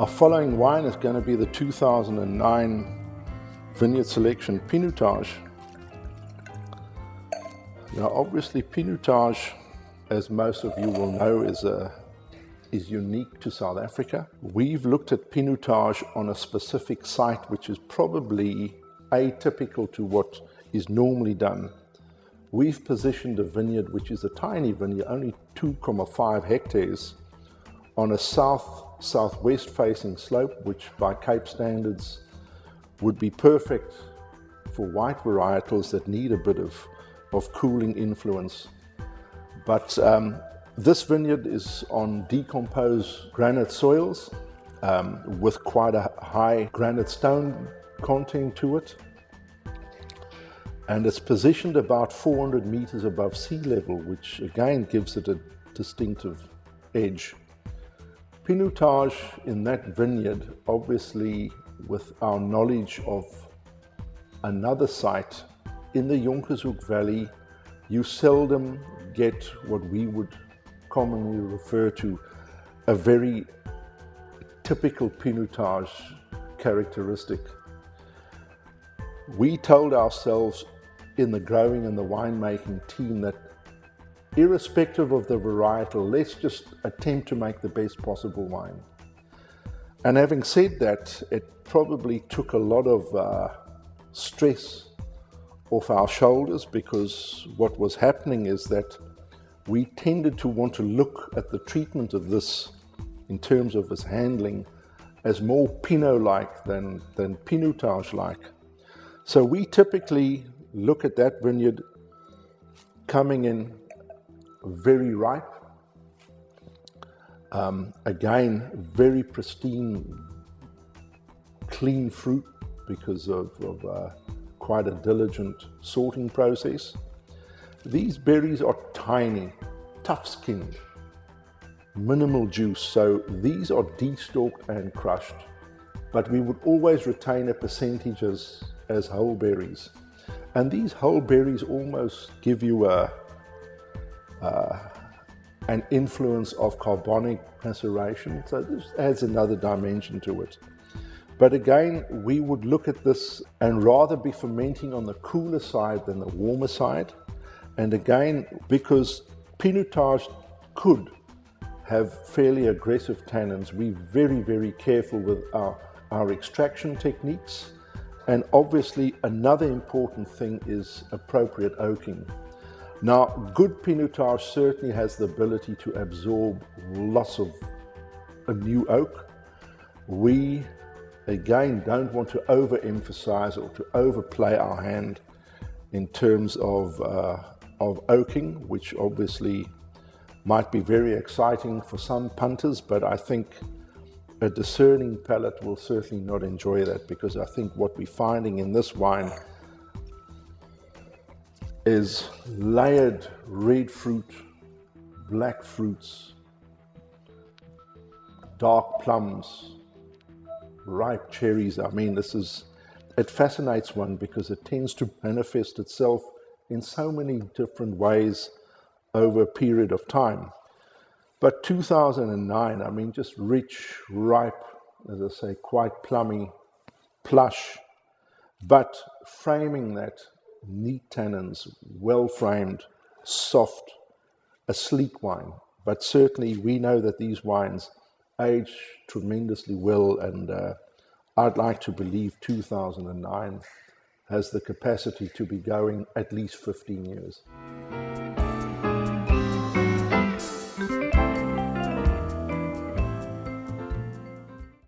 Our following wine is going to be the 2009 Vineyard Selection Pinotage. Now obviously Pinotage, as most of you will know, is unique to South Africa. We've looked at Pinotage on a specific site which is probably atypical to what is normally done. We've positioned a vineyard which is a tiny vineyard, only 2.5 hectares, on a southwest facing slope, which by Cape standards would be perfect for white varietals that need a bit of cooling influence. But this vineyard is on decomposed granite soils with quite a high granite stone content to it. And it's positioned about 400 meters above sea level, which again gives it a distinctive edge. Pinotage in that vineyard, obviously with our knowledge of another site in the Jonkershoek Valley, you seldom get what we would commonly refer to a very typical Pinotage characteristic. We told ourselves in the growing and the winemaking team that irrespective of the varietal, let's just attempt to make the best possible wine. And having said that, it probably took a lot of stress off our shoulders, because what was happening is that we tended to want to look at the treatment of this in terms of its handling as more Pinot-like than Pinotage-like. So we typically look at that vineyard coming in very ripe, again very pristine, clean fruit because of quite a diligent sorting process. These berries are tiny, tough-skinned, minimal juice, so these are destalked and crushed, but we would always retain a percentage as whole berries. And these whole berries almost give you an influence of carbonic maceration, so this adds another dimension to it. But again, we would look at this and rather be fermenting on the cooler side than the warmer side. And again, because Pinotage could have fairly aggressive tannins, we're very, very careful with our extraction techniques. And obviously another important thing is appropriate oaking. Now, good Pinotage certainly has the ability to absorb lots of a new oak. We, again, don't want to overemphasize or to overplay our hand in terms of oaking, which obviously might be very exciting for some punters, but I think a discerning palate will certainly not enjoy that, because I think what we're finding in this wine is layered red fruit, black fruits, dark plums, ripe cherries. I mean, it fascinates one because it tends to manifest itself in so many different ways over a period of time. But 2009, I mean, just rich, ripe, as I say, quite plummy, plush, but framing that neat tannins, well framed, soft, a sleek wine. But certainly we know that these wines age tremendously well, and I'd like to believe 2009 has the capacity to be going at least 15 years.